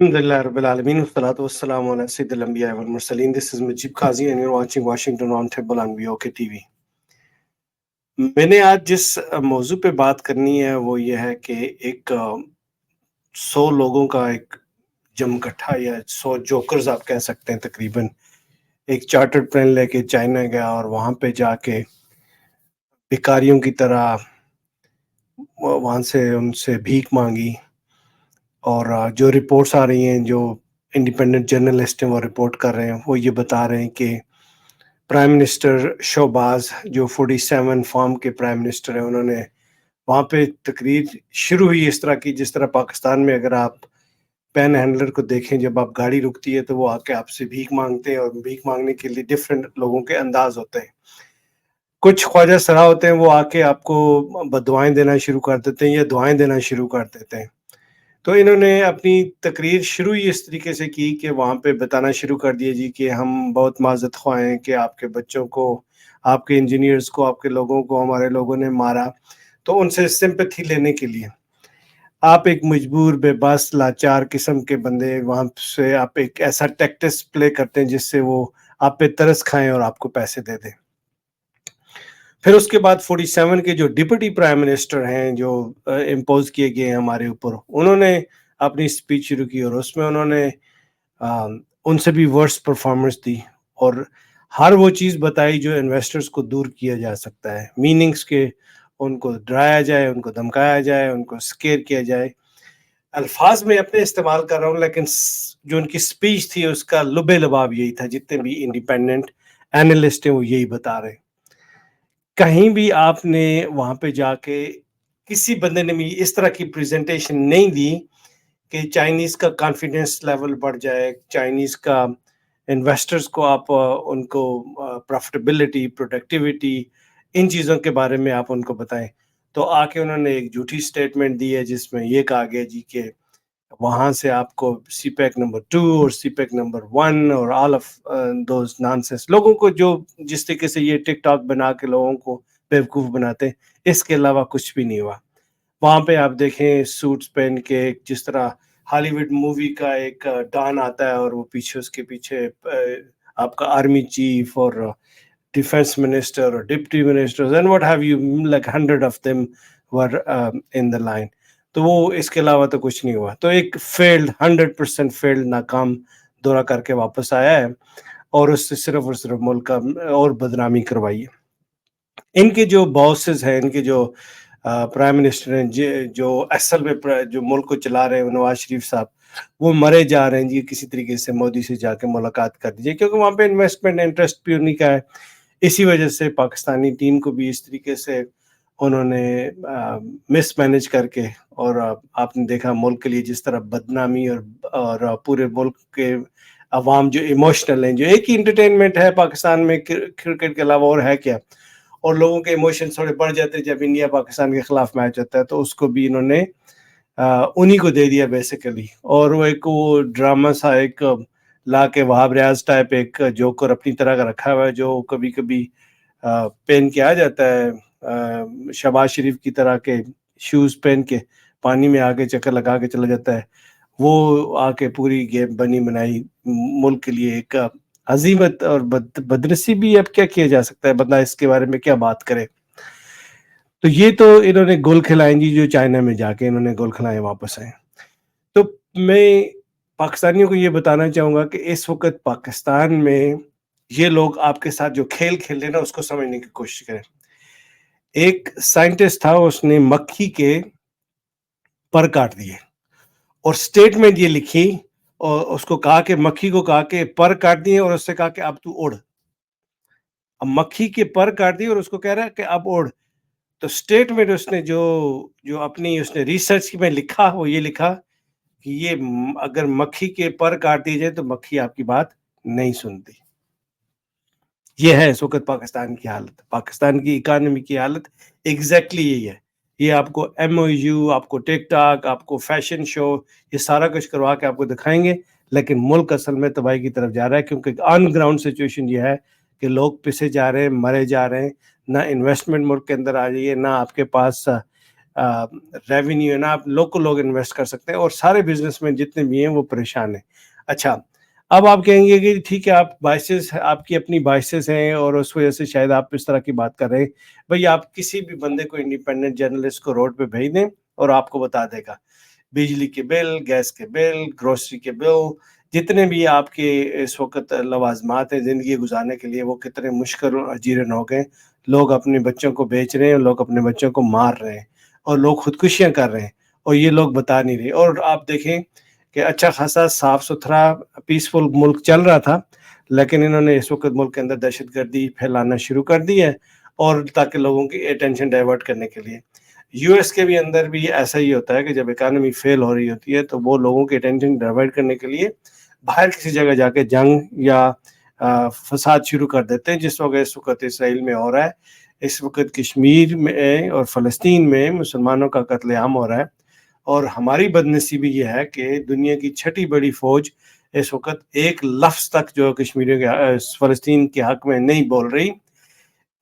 Alhamdulillah Rabbil Alameen, wassalatu wassalamu ala Sayyidil Anbiya wal Mursaleen. This is Majib Qazi and you're watching Washington Roundtable on VOK TV. मैंने आज जिस मौजू पे बात करनी है वो ये है कि एक 100 लोगों का एक जमघटा या 100 जोकर्स आप कह सकते हैं तकरीबन एक चार्टर्ड प्लेन लेके चाइना गया और वहाँ पे जाके भिखारियों की तरह वहाँ से उनसे भीख मांगी। और जो रिपोर्ट्स आ रही हैं, जो इंडिपेंडेंट जर्नलिस्ट हैं वो रिपोर्ट कर रहे हैं, वो ये बता रहे हैं कि प्राइम मिनिस्टर शहबाज जो 47 फॉर्म के प्राइम मिनिस्टर हैं, उन्होंने वहाँ पे तकरीर शुरू हुई इस तरह की जिस तरह पाकिस्तान में अगर आप पैन हैंडलर को देखें, जब आप गाड़ी रुकती है तो वो आके आपसे भीख मांगते हैं और भीख मांगने के लिए डिफरेंट लोगों के अंदाज होते हैं। कुछ ख्वाजा सरा होते हैं, वो आके आपको बददुआएं देना शुरू कर देते हैं या दुआएं देना शुरू कर देते हैं। तो इन्होंने अपनी तकरीर शुरू ही इस तरीके से की कि वहाँ पे बताना शुरू कर दिया जी कि हम बहुत माज़रत ख़्वाह हैं कि आपके बच्चों को, आपके इंजीनियर्स को, आपके लोगों को हमारे लोगों ने मारा। तो उनसे सिंपैथी लेने के लिए आप एक मजबूर, बेबस, लाचार किस्म के बंदे, वहाँ से आप एक ऐसा टैक्टिक्स प्ले करते हैं जिससे वो आप पे तरस खाएँ और आपको पैसे दे दें। फिर उसके बाद 47 के जो डिप्टी प्राइम मिनिस्टर हैं, जो इम्पोज़ किए गए हैं हमारे ऊपर, उन्होंने अपनी स्पीच शुरू की और उसमें उन्होंने उनसे भी वर्स्ट परफॉर्मेंस दी और हर वो चीज़ बताई जो इन्वेस्टर्स को दूर किया जा सकता है। मीनिंग्स के उनको डराया जाए, उनको धमकाया जाए, उनको स्केयर किया जाए। अल्फाज मैं अपने इस्तेमाल कर रहा हूँ, लेकिन जो उनकी स्पीच थी उसका लुबे-लुबाब यही था। जितने भी इंडिपेंडेंट एनालिस्ट हैं वो यही बता रहे हैं। कहीं भी आपने वहाँ पे जाके किसी बंदे ने भी इस तरह की प्रेजेंटेशन नहीं दी कि चाइनीज़ का कॉन्फिडेंस लेवल बढ़ जाए, चाइनीज़ का इन्वेस्टर्स को आप उनको प्रॉफिटेबिलिटी, प्रोडक्टिविटी, इन चीज़ों के बारे में आप उनको बताएं। तो आके उन्होंने एक झूठी स्टेटमेंट दी है जिसमें ये कहा गया जी कि वहाँ से आपको सीपैक नंबर 2 और सीपैक नंबर 1 और ऑल ऑफ दोज नॉनसेंस लोगों को, जो जिस तरीके से ये टिकटॉक बना के लोगों को बेवकूफ़ बनाते हैं, इसके अलावा कुछ भी नहीं हुआ। वहाँ पे आप देखें सूट्स पहन के जिस तरह हॉलीवुड मूवी का एक डॉन आता है और वो पीछे उसके पीछे आपका आर्मी चीफ और डिफेंस मिनिस्टर और deputy ministers and what have you, like 100 of them were in the line. तो वो इसके अलावा तो कुछ नहीं हुआ। तो एक फेल्ड 100% फेल्ड नाकाम दौरा करके वापस आया है और उससे सिर्फ और सिर्फ मुल्क का और बदनामी करवाई है। इनके जो बॉसेस हैं, इनके जो प्राइम मिनिस्टर हैं, जो असल में जो मुल्क को चला रहे हैं, नवाज शरीफ साहब, वो मरे जा रहे हैं जी। किसी तरीके से मोदी से जाके मुलाकात कर दीजिए, क्योंकि वहाँ पे इन्वेस्टमेंट इंटरेस्ट भी उन्हीं का है। इसी वजह से पाकिस्तानी टीम को भी इस तरीके से उन्होंने मिसमैनेज करके, और आपने देखा मुल्क के लिए जिस तरह बदनामी और पूरे मुल्क के अवाम जो इमोशनल हैं, जो एक ही इंटरटेनमेंट है पाकिस्तान में क्रिकेट के अलावा और है क्या, और लोगों के इमोशंस थोड़े बढ़ जाते हैं जब इंडिया पाकिस्तान के खिलाफ मैच होता है, तो उसको भी इन्होंने उन्हीं को दे दिया बेसिकली। और वो ड्रामा सा एक ला के वहाब रियाज टाइप एक जोकर अपनी तरह का रखा हुआ है, जो कभी कभी पहन के आ जाता है, शहबाज शरीफ की तरह के शूज पहन के पानी में आके चक्कर लगा के चला जाता है। वो आके पूरी गेम बनी बनाई मुल्क के लिए एक अजीमत और बदनसीबी भी। अब क्या किया जा सकता है, बंदा इसके बारे में क्या बात करे। तो ये तो इन्होंने गोल खिलाए जी, जो चाइना में जाके इन्होंने गोल खिलाए वापस आए। तो मैं पाकिस्तानियों को ये बताना चाहूँगा कि इस वक़्त पाकिस्तान में ये लोग आपके साथ जो खेल खेल रहे हैं ना, उसको समझने की कोशिश करें। एक साइंटिस्ट था, उसने मक्खी के पर काट दिए और स्टेटमेंट ये लिखी और उसको कहा कि मक्खी को कहा कि पर काट दिए और उससे कहा कि अब तू उड़। अब मक्खी के पर काट दिए और उसको कह रहा है कि अब उड़। तो स्टेटमेंट उसने जो जो अपनी उसने रिसर्च में लिखा, वो ये लिखा कि ये अगर मक्खी के पर काट दिए जाए तो मक्खी आपकी बात नहीं सुनती। ये है इस वक़्त पाकिस्तान की हालत, पाकिस्तान की इकॉनमी की हालत एग्ज़ैक्टली यही है। ये आपको एमओयू, आपको टिकटॉक, आपको फैशन शो, ये सारा कुछ करवा के आपको दिखाएँगे, लेकिन मुल्क असल में तबाही की तरफ जा रहा है, क्योंकि ऑन ग्राउंड सिचुएशन ये है कि लोग पिसे जा रहे हैं, मरे जा रहे हैं। ना इन्वेस्टमेंट मुल्क के अंदर आ रही है, ना आपके पास ریونیو ہے نا آپ لوگ انویسٹ کر سکتے ہیں، اور سارے بزنس مین جتنے بھی ہیں وہ پریشان ہیں۔ اچھا، اب آپ کہیں گے کہ ٹھیک ہے آپ بائسز، آپ کی اپنی بائسز ہیں اور اس وجہ سے شاید آپ اس طرح کی بات کر رہے ہیں۔ بھئی آپ کسی بھی بندے کو، انڈیپینڈنٹ جرنلسٹ کو روڈ پہ بھیج دیں اور آپ کو بتا دے گا بجلی کے بل، گیس کے بل، گروسری کے بل، جتنے بھی آپ کے اس وقت لوازمات ہیں زندگی گزارنے کے لیے، وہ کتنے مشکل اور اجیرن ہو گئے۔ لوگ اپنے بچوں کو بیچ رہے ہیں، لوگ اپنے بچوں کو مار رہے ہیں، اور لوگ خودکشیاں کر رہے ہیں، اور یہ لوگ بتا نہیں رہے۔ اور آپ دیکھیں کہ اچھا خاصا صاف ستھرا پیسفل ملک چل رہا تھا، لیکن انہوں نے اس وقت ملک کے اندر دہشت گردی پھیلانا شروع کر دی ہے، اور تاکہ لوگوں کی اٹینشن ڈائیورٹ کرنے کے لیے۔ یو ایس کے بھی اندر بھی ایسا ہی ہوتا ہے کہ جب اکانومی فیل ہو رہی ہوتی ہے تو وہ لوگوں کی اٹینشن ڈائیورٹ کرنے کے لیے باہر کسی جگہ جا کے جنگ یا فساد شروع کر دیتے ہیں، جس وقت اس وقت اسرائیل میں ہو رہا ہے، اس وقت کشمیر میں اور فلسطین میں مسلمانوں کا قتل عام ہو رہا ہے۔ اور ہماری بدنصیبی یہ ہے کہ دنیا کی چھٹی بڑی فوج اس وقت ایک لفظ تک جو کشمیریوں کے فلسطین کے حق میں نہیں بول رہی۔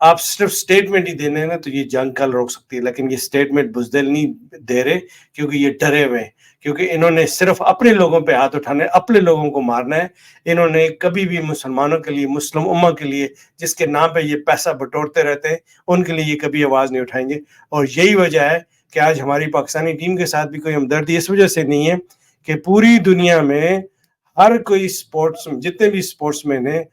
آپ صرف سٹیٹمنٹ ہی دینے ہیں نا تو یہ جنگ کل روک سکتی ہے، لیکن یہ سٹیٹمنٹ بزدل نہیں دے رہے، کیونکہ یہ ڈرے ہوئے ہیں، کیونکہ انہوں نے صرف اپنے لوگوں پہ ہاتھ اٹھانے، اپنے لوگوں کو مارنا ہے۔ انہوں نے کبھی بھی مسلمانوں کے لیے، مسلم امہ کے لیے، جس کے نام پہ یہ پیسہ بٹورتے رہتے ہیں، ان کے لیے یہ کبھی آواز نہیں اٹھائیں گے۔ اور یہی وجہ ہے کہ آج ہماری پاکستانی ٹیم کے ساتھ بھی کوئی ہمدردی اس وجہ سے نہیں ہے کہ پوری دنیا میں ہر کوئی سپورٹس، جتنے بھی سپورٹس مین ہیں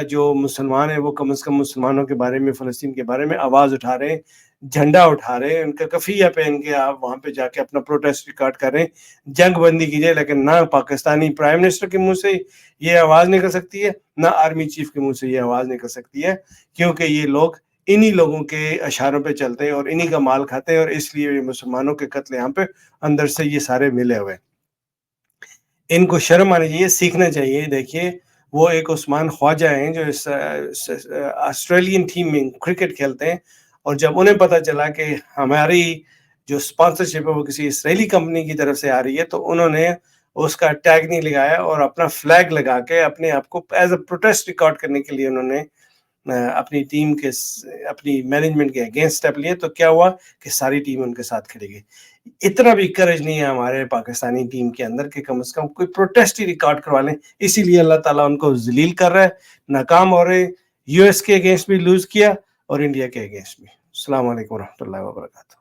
جو مسلمان ہیں، وہ کم از کم مسلمانوں کے بارے میں، فلسطین کے بارے میں آواز اٹھا رہے ہیں، جھنڈا اٹھا رہے ہیں، ان کا کفیہ پہن کے آپ وہاں پہ جا کے اپنا پروٹیسٹ ریکارڈ کر رہے ہیں، جنگ بندی کیجیے۔ لیکن نہ پاکستانی پرائم منسٹر کے منہ سے یہ آواز نکل سکتی ہے، نہ آرمی چیف کے منہ سے یہ آواز نکل سکتی ہے، کیونکہ یہ لوگ انہی لوگوں کے اشاروں پہ چلتے ہیں اور انہی کا مال کھاتے ہیں، اور اس لیے یہ مسلمانوں کے قتل عام پہ اندر سے یہ سارے ملے ہوئے۔ ان کو شرم آنی چاہیے، سیکھنا چاہیے۔ دیکھیے وہ ایک عثمان خواجہ ہیں جو اس آسٹریلین ٹیم میں کرکٹ کھیلتے ہیں، اور جب انہیں پتہ چلا کہ ہماری جو سپانسرشپ ہے وہ کسی اسرائیلی کمپنی کی طرف سے آ رہی ہے، تو انہوں نے اس کا ٹیگ نہیں لگایا اور اپنا فلیگ لگا کے اپنے آپ کو ایز اے پروٹیسٹ ریکارڈ کرنے کے لیے انہوں نے اپنی ٹیم کے، اپنی مینجمنٹ کے اگینسٹ اسٹیپ لیے۔ تو کیا ہوا کہ ساری ٹیم ان کے ساتھ کھڑی گئی۔ اتنا بھی کرج نہیں ہے ہمارے پاکستانی ٹیم کے اندر کہ کم از کم کوئی پروٹیسٹ ہی ریکارڈ کروا لیں۔ اسی لیے اللہ تعالیٰ ان کو ذلیل کر رہا ہے، ناکام ہو رہے۔ یو ایس کے اگینسٹ بھی لوز کیا اور انڈیا کے اگینسٹ بھی۔ السلام علیکم ورحمۃ اللہ وبرکاتہ۔